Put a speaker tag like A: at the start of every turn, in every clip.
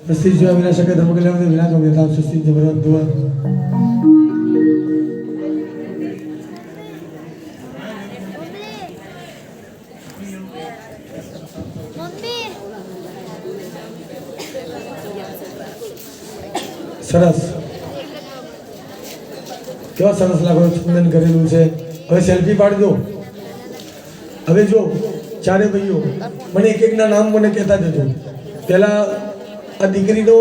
A: प्रस्तीज जो विनाशक धर्म कल्याण विनाश देवता सुस्ती जबरदस्त दुआ સરસ કેવા સરસ લાગો સ્પંદન કરેલું છે હવે સેલ્ફી પાડી દો હવે જો ચારે ભાઈઓ મને એક એકના નામ મને કહેતા જજો પહેલા આ દીકરીનો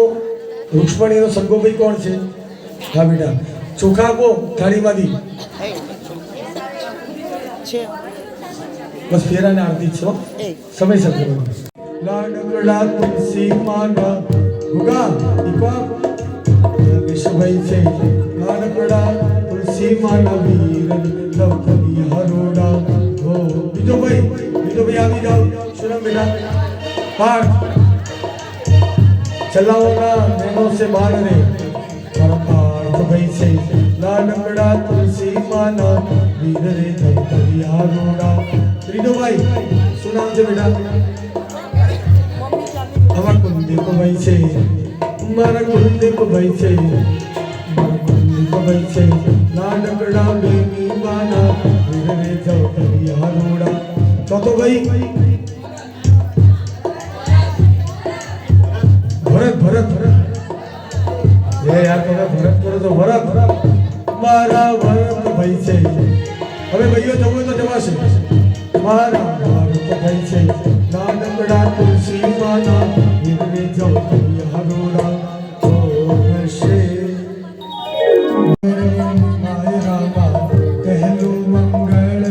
A: રૂક્ષ્મણીનો સગો ભાઈ કોણ છે હા બેટા ચોખા આપો થાળીમાંથી બસ ફેરાને આરતી છો સમય શકે લાડકડા તુલસી માના ગુગા દીપા વિશ્વભાઈ છે લાડકડા તુલસી માના વીર લવકલી હરોડા હો બીજો ભાઈ આવી જાઓ સુરમ બેટા પાઠ चलाओगा नैनों से बाहर रे पार्थ भाई से लाडकड़ा तुलसी माना वीर रे धरिया रोड़ा त्रिदो भाई सुनाम से बेटा हमारा कुलदीप भाई से हमारा कुलदीप भाई से लाडकड़ा बेनी माना वीर रे धरिया रोड़ा चौथो भाई भरत ये यार तुम्हें भरत करो तो भरत मारा भरत भाई से अबे भैया जब तो जमा से मारा भरत भाई से नानकड़ा तुलसी माना इनने जब यहाँ रोड़ा ओ नशे माय रामा कहलो मंगल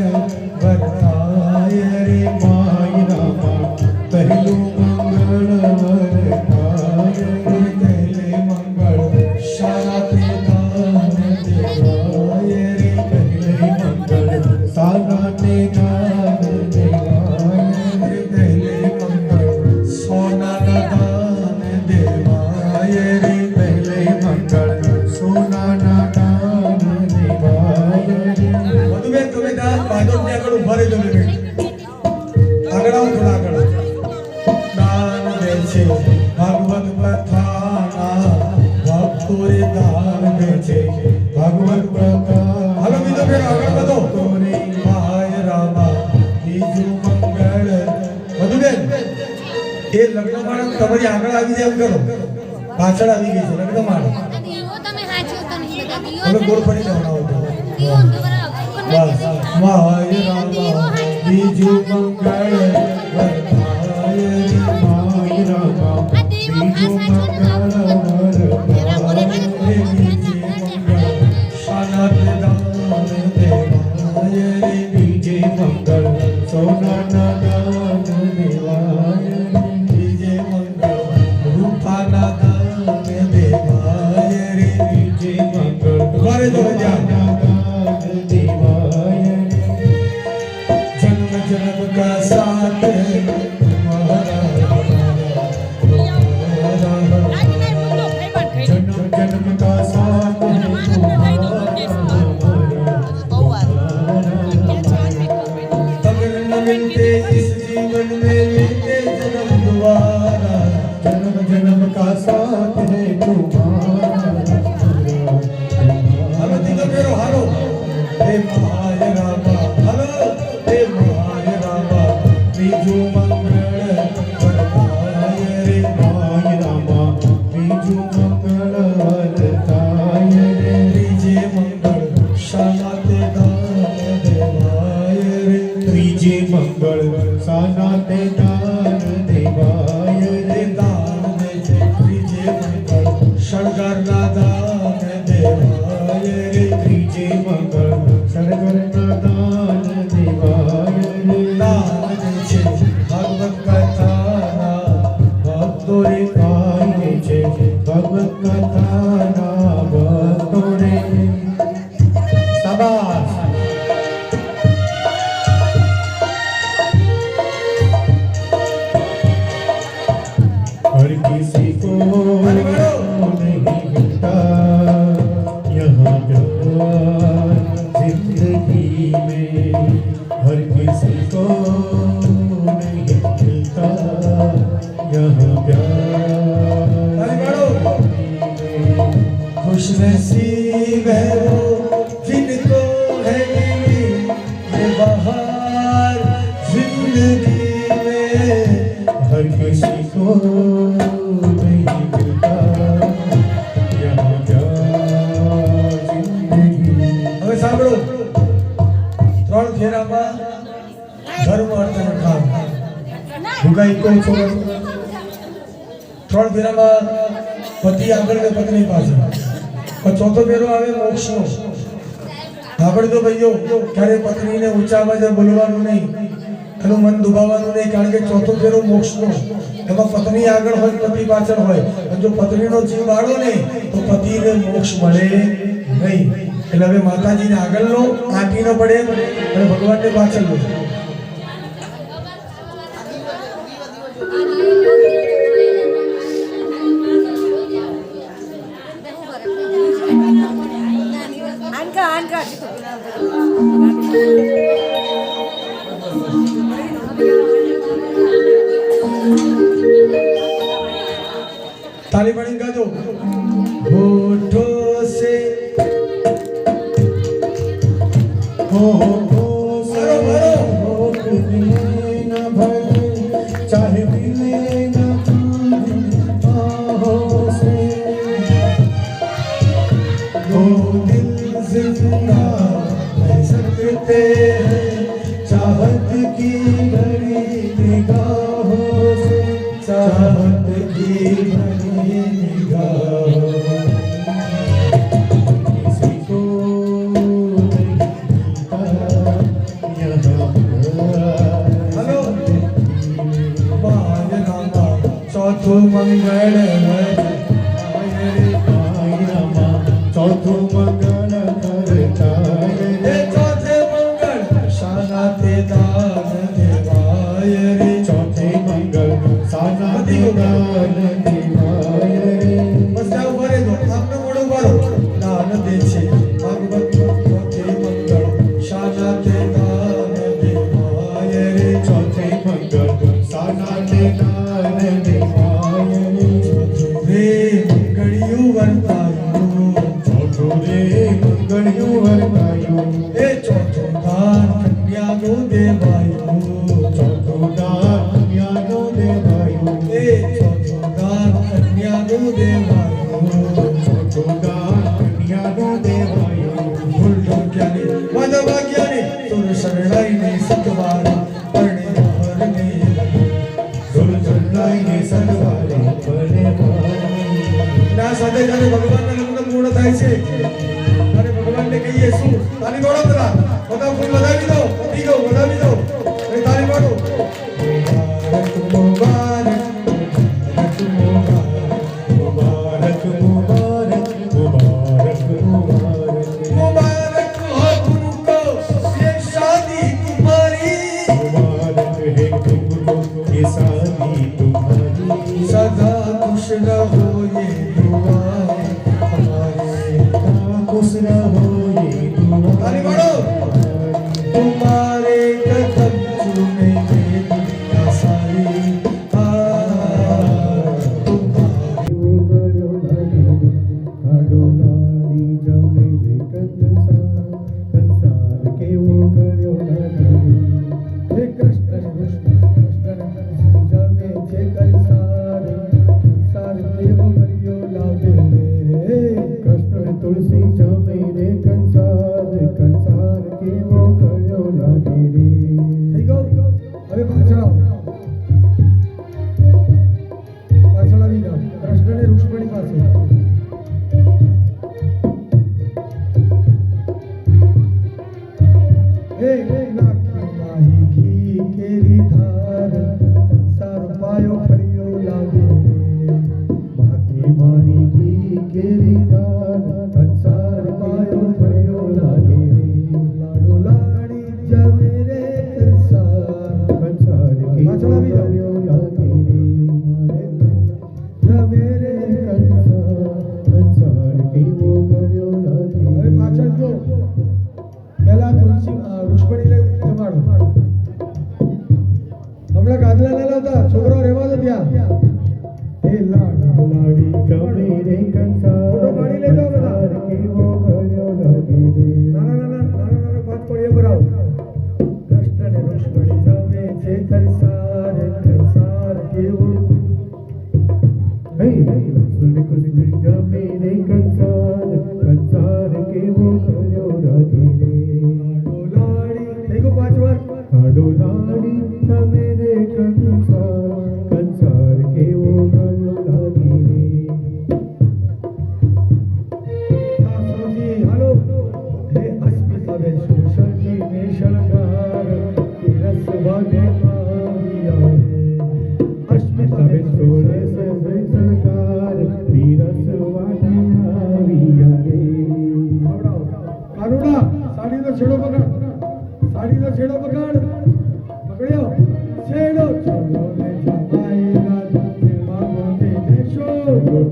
A: बरताय रे माय रामा कहलो मंगल भागवत कथा भक्तोरे दान दे छे भागवत कथा हेलो बीजो फिर आगे बढ़ो तोरे माय रामा बीजू मंगल मधुबेन ये लग्न माण તમારી આગળ આવી જાય એમ કરો પાછળ આવી ગઈ છે લગ્ન માણ દીવો તમે હાચો તો નહીં બધા દીવો હવે ગોળ પડી જવાનો દીવો બસ માય રામા બીજુ મંગળ વરતાય માય રામા બીજુ મંગળ શાનત દાન દેવાય રે બીજે મંગળ સોનાના દાન દેવાય બીજે મંગળ રૂપાના દાન દેવાય રે બીજે મંગળ ઘરે તો જા देवाय जन्म जन्म का साथ जन्म जन्म का साथ अगर न मिलते इस जीवन में लेते जन्म दोबारा जन्म जन्म का साथ है तुम्हारा हारो हे माय रामा हेलो हे माय रामा बीजू मंगल वरताय रे माय रामा बीजू मंगल वरताय रे त्रिजे मंगल शानाते दान देवाय रे त्रिजे मंगल शानाते दान देवाय रे दान दे त्रिजे मंगल शणगारना दान देवाय रे त्रिजे मंगल शणगारना दान देवाय रे दान दे छे भागवत कथा ना भक्तो रे पाए छे भागवत कथा ना भक्तो रे शाबाश हर किसी को नहीं मिलता यहाँ प्यार जिंदगी में हर किसी को नहीं मिलता यहाँ प्यार खुश नसीब है वो जिनको है मिली ये बहार जिंदगी में। हर किसी को नहीं मिलता यहाँ प्यार जिंदगी। હવે સાંભળો, 3 ફેરામાં ધર્મ અર્થ અને કામ ભૂગાઈ કહો છો। 3 ફેરામાં પતિ આગળ ને પત્ની પાછળ, પણ ચોથો ફેરો આવે મોક્ષનો। આગળ તો ભાઈઓ ક્યારે પત્નીને ઊંચા અવાજે બોલવાનું નહીં, એનું મન દુભાવવાનું નહીં, કારણ કે ચોથો ફેરો મોક્ષનો, એમાં પત્ની આગળ હોય પતિ પાછળ હોય, અને જો પત્નીનો જીવ બાળો ને તો પતિને મોક્ષ મળે નહીં। એટલે હવે માતાજીને આગળનો આંટી ન પડે અને ભગવાનને પાછળનો। ताली पड़ी गा दो। होठों से न भले चाहे मिले न बाहों से, दो दिल जिंदा रह सकते हैं चाहत की भरी निगाहों से, चाहत की भरी निगाहों। किसी को नहीं मिलता यहाँ। हेलो बाय रामा चौथो मंगल चौथो मंगल करताये, चौथे मंगल शाना ते दान देवाय रे, चौथे मंगल शाना ते दान देवाय रे। बस जाओ बरे दो, आपने मोड़ो बारो दान दे छे भगवत। चौथे मंगल शाना ते दान देवाय रे, चौथे मंगल शाना ते दान देवाय रे। रे मंगलियो वर्तायो, चौथो रे मंगलियो वर्तायो, ए चौथो दान कन्यानो देवायो, चौथो दान कन्यानो देवायो, ए चौथो दान कन्यानो देवायो, चौथो दान कन्यानो देवायो। भूल ज्ञानी माधवा ज्ञानी तुर शरणाई ने सतवारी परणे भरने तुर शरणाई ने सतवारी परणे भरने। ના સાથે જ્યારે ભગવાનના લગ્ન પૂર્ણ થાય છે ત્યારે ભગવાનને કહીએ શું? તાલી પાડો બધા, બધા ફૂલ વધાવી દો, પતી ગયો વધાવી દો, એ તાલી પાડો। મુબારક મુબારક મુબારક મુબારક મુબારક मुबारक हो तुमको ये शादी तुम्हारी, मुबारक है तुमको ये शादी तुम्हारी, सदा खुश रहो ये दुआ हमारी, खुश रहो ये दुआ। ताली पाड़ो। तुम्हारे कदम चूमेंगे दुनिया सारी, तुलसी जमे रे कंसार कंसार के वो करो लागे रे। ठीक हो अबे पाछળ આવી જાઓ। કૃષ્ણને રૂક્ષ્મણી પાસે हे नाखी माही घी केरी धार कंसार पायो खड़ियो लागे रे, भागी माही घी केरी धार कंसार पायो खड़ियो लागे रे। लाडो लाड़ी जमे रे कंसार कंसार के खड़ियो लागे रे, जमे रे कंसार कंसार के वो खड़ियो लागे। अरे पाछળ જો પહેલા તુલસી રૂક્ષ્મણીને જમાડો। હમણાં ગાદલા ના લાવતા, છોકરો રહેવા દો ત્યાં। હે લાડી લાડી જમે રે કંસાર, ફોટો પાડી લેજો બધા। मेरे कंसार कंसार के वो खड़ो राधी रे लाड़ी देखो 5 बार खाडो लाड़ी का मेरे कंसार कंसार के वो खड़ो राधी रे सासुजी हेलो हे अस्मिता बे शोषकी ने शंकर तिरस वाले आविया रे अस्मिता बे सोले से सरकार तिरस वाले आविया रे कारुड़ा साड़ी નો છેડો પકડ સાડી નો છેડો પકડ પકડ્યો છેડો છોડો રે જમાઈ રાત કે માગો તે દેશો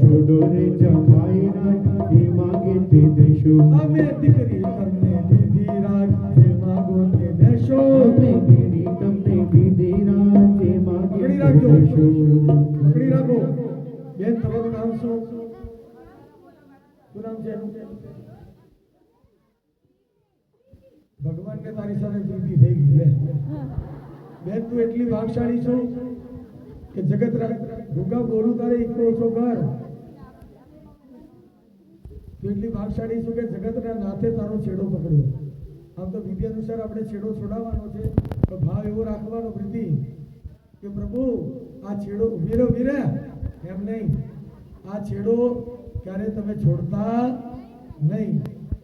A: છોડો રે જમાઈ રાત કે માગે તે દેશો અમે દીકરી તમને દીધી રાત કે માગો તે દેશો અમે દીકરી તમને દીધી રાત કે માગે તે દેશો પકડી રાખો બેન તમારું નામ શું નામ છે ભગવાન ને તારી સાથે પ્રીતિ થઈ ગઈ લે બેન તું એટલી ભાગશાળી છો કે જગત ભૂગા બોલું તારે ઈકો ઓછો કર તું એટલી ભાગશાળી છો કે જગતના નાથે તારો છેડો પકડ્યો આમ તો વિધિ અનુસાર આપણે છેડો છોડાવવાનો છે તો ભાવ એવો રાખવાનો પ્રીતિ કે પ્રભુ આ છેડો વીરો વીરે એમ નહીં આ છેડો ક્યારે તમે છોડતા નહીં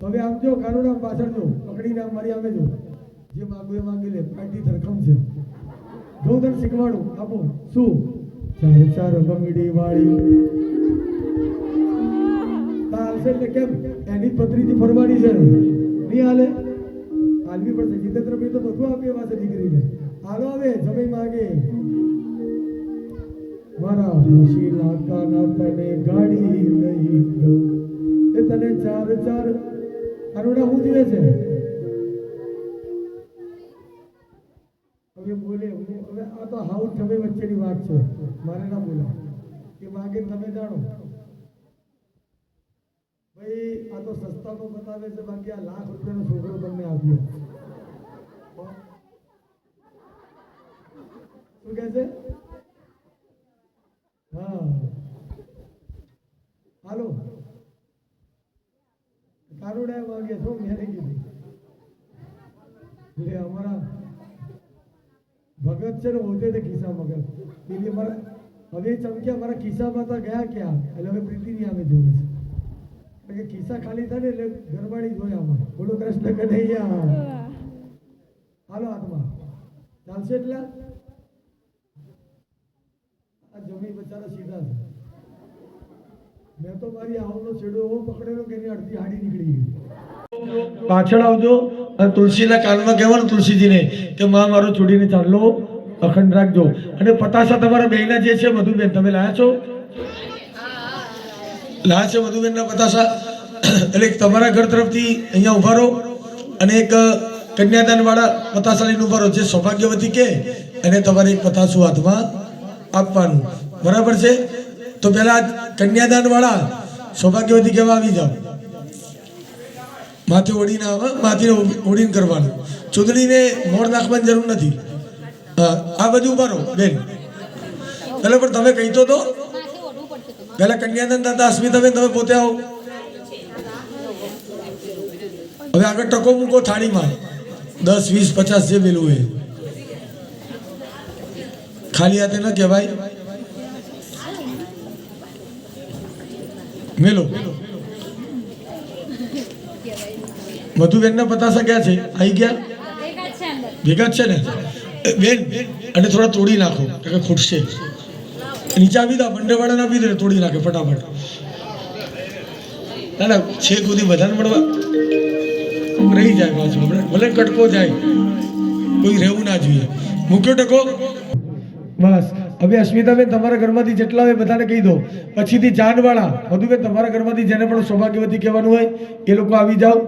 A: હવે આમ જો કારુડા પાછળ જો પકડીને આમ મારી આવે જો જે માગું એ માગી લે પાર્ટી ધરખમ છે જો તને શીખવાડું આપો શું ચાર ચાર બંગડી વાળી તાલશે એટલે કેમ એની પત્રીથી ફરવાની છે નહીં હાલે હાલવી પડશે જીતેન્દ્ર ભાઈ તો બધું આપીએ પાસે દીકરીને હાલો હવે જમી માગે મારા મુશીલા કાના તને ગાડી લઈ દઉં એ તને ચાર ચાર કારુડા હું જીવે છે હવે બોલે હવે આ તો હાઉ તમે વચ્ચેની વાત છે મારે ના બોલા કે માગે તમે જાણો ભાઈ આ તો સસ્તામાં બતાવે છે બાકી આ લાખ રૂપિયાનો છોકરો તમને આપ્યો શું કહે છે હા હાલો કારુડા માગે છો મેં કીધું એટલે અમારા ભગત છે ને હોતે તે ખિસ્સા મગજ એટલે મારા હવે ચમક્યા મારા ખિસ્સામાં તો ગયા ક્યાં એટલે હવે પ્રીતિની આમે જોવે છે કે ખિસ્સા ખાલી થાય ને એટલે ગરબાડી જોયા આમાં બોલો કૃષ્ણ કનૈયા હાલો હાથમાં ચાલશે એટલે આ જમી બચારા સીધા છે મેં તો મારી આવનો છેડો એવો પકડેલો કે એની અડધી હાડી નીકળી ગઈ પાછળ આવજો અને તુલસીના કાનમાં કહેવાનું તુલસીજીને કે માં મારો છોડીને ચાલો અખંડ રાખજો અને પતાસા તમારા બેયના જે છે મધુબેન તમે લાયા છો મધુબેનના પતાસા એટલે તમારા ઘર તરફથી અહીંયા ઉભા રહો અને એક કન્યાદાન વાળા પતાસા લઈને ઉભા રહો જે સૌભાગ્યવતી કે અને તમારે એક પતાસું હાથમાં આપવાનું બરાબર છે તો પેલા કન્યાદાન વાળા સૌભાગ્યવતી કહેવા આવી જાઓ માથે ઓડીને આવે માથે ઓડીને કરવાનું ચૂંદડીને મોડ નાખવાની જરૂર નથી આ બધું ઉભા રહો બેન પેલા પણ તમે કહી તો પેલા કન્યાદાન દાદા અસ્મિતાબેન તમે પોતે આવો હવે આગળ ટકો મૂકો થાળીમાં 10 20 50 જે પેલું હોય ખાલી હાથે ન કહેવાય મેલો મધુબેનના પતાસા ક્યાં છે આવી ગયા ભેગા જ છે ને બેન અને થોડા તોડી નાખો કે ખૂટશે નીચે આવી દો બંડેવાળાને આપી દે તોડી નાખે ફટાફટ ના ના છે સુધી બધાને મળવા રહી જાય પાછું આપણે ભલે કટકો જાય કોઈ રહેવું ના જોઈએ મૂક્યો ટકો બસ હવે અસ્મિતાબેન તમારા ઘરમાંથી જેટલા હોય બધાને કહી દો પછીથી જાનવાળા મધુબેન તમારા ઘરમાંથી જેને પણ સૌભાગ્યવતી કહેવાનું હોય એ લોકો આવી જાઓ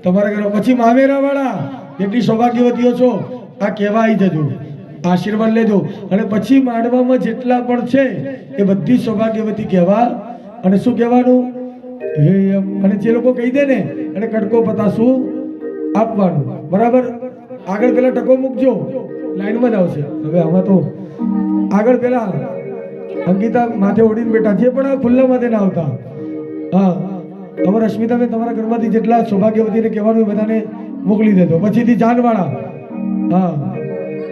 A: તમારા ઘર પછી મામેરાવાળા જેટલી સૌભાગ્યવતીઓ છો આ કહેવા આવી જજો આશીર્વાદ લેજો અને પછી માંડવામાં જેટલા પણ છે એ બધી સૌભાગ્યવતી કહેવા અને શું કહેવાનું હે અને જે લોકો કહી દે ને અને કટકો પતાસું આપવાનું બરાબર આગળ પેલા ટકો મૂકજો લાઈનમાં જ આવશે હવે આમાં તો આગળ પેલા અંકિતા માથે ઓઢીને બેઠા જે પણ આ ખુલ્લા માથે ના આવતા. હા અમારા અસ્મિતાબેન તમારા ઘરમાંથી જેટલા સૌભાગ્યવતીને કહેવાનું બધાને મોકલી દેજો. પછીથી જાનવાળા, હા,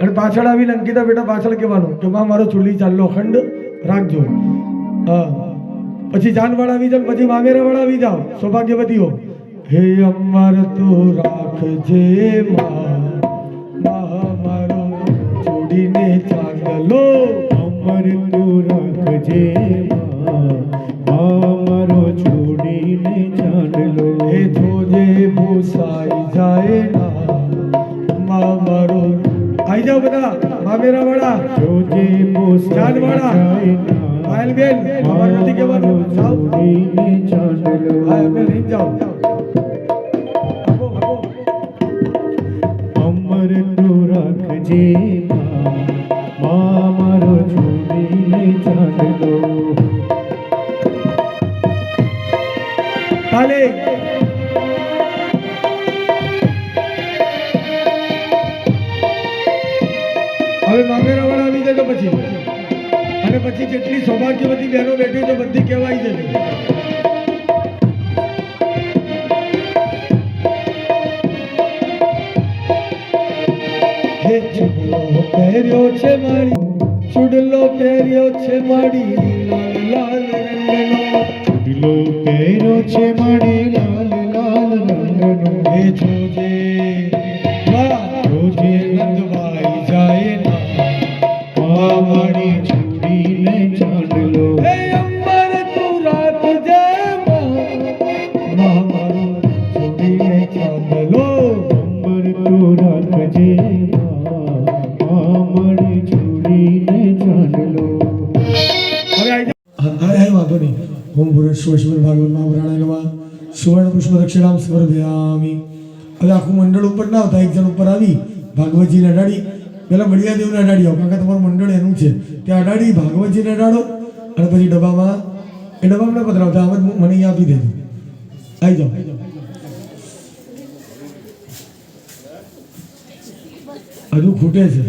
A: અને પાછળ આવીને અંકિતા બેટા પાછળ કહેવાનું કે માં મારો ચૂલી ચાલલો અખંડ રાખજો. હા, પછી જાનવાળા આવી જાવ, પછી મામેરાવાળા આવી જાવ સૌભાગ્યવતીઓ. હે અમર તું રાખજે માં મારો છોડીને ચાંદલો,
B: અમર તું રાખજે મારો છોડીને ચાંદલો.
A: એ જોજે ભૂસાઈ જાય ના મારો. આઈ જાઓ બધા મામેરાવાળા,
B: જોજે
A: જાનવાળા, પાયલબેન તમારે નથી કહેવાનું,
B: છોડીને ચાંદલો.
A: હા એમને લઈ જાઓ.
B: અમર તું રાખજે મારો છોડીને ચાંદલો.
A: તાલે હવે મામેરાવાળા આવી જજો પછી, અને પછી જેટલી સૌભાગ્યવતી બહેનો બેઠી છે બધી કહેવાય છે. હે ચૂડલો પહેર્યો છે મારી, ચૂડલો પહેર્યો છે મારી લાલ લાલ રંગનો,
B: ચૂડલો પહેર્યો છે મારી લાલ લાલ રંગનો.
A: હે જોજે જોજે નંદવાઈ જાય ના
B: મારી છોડીને ચાંદલો.
A: હે અંબર તું રાખજે મારો છોડીને ચાંદલો.
B: અંબર તું રાખજે મારી છોડીને ચાંદલો.
A: હવે આઈ વાંધો નહીં. ઓમ પુરુષોશ્વર ભાગવત મહાપુરાણાય નમઃ. સુવર્ણ પુષ્પ દક્ષિણામ સમર્પયામિ. હવે આખું મંડળ ઉપર ના આવતા, એક જણ ઉપર આવી ભાગવતજીને અડાડી, પેલા મડિયાદેવને અડાડી આવો, કાકા તમારું મંડળ એનું છે ત્યાં અડાડી ભાગવતજીને અડાડો, અને પછી ડબ્બામાં એ ડબ્બામાં ના પધરાવતા, આમ જ મને અહીંયા આપી દેજો. આવી જાઓ. હજુ ખૂટે છે.